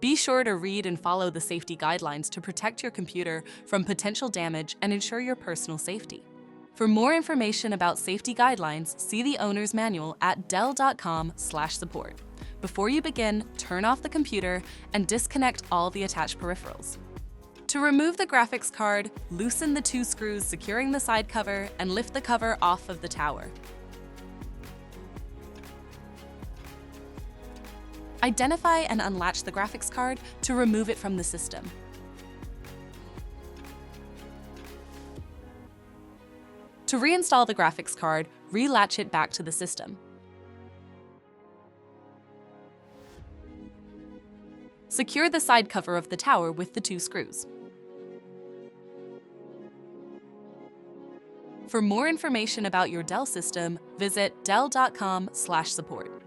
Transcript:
Be sure to read and follow the safety guidelines to protect your computer from potential damage and ensure your personal safety. For more information about safety guidelines, see the owner's manual at dell.com/support. Before you begin, turn off the computer and disconnect all the attached peripherals. To remove the graphics card, loosen the 2 screws securing the side cover and lift the cover off of the tower. Identify and unlatch the graphics card to remove it from the system. To reinstall the graphics card, relatch it back to the system. Secure the side cover of the tower with the 2 screws. For more information about your Dell system, visit dell.com/support.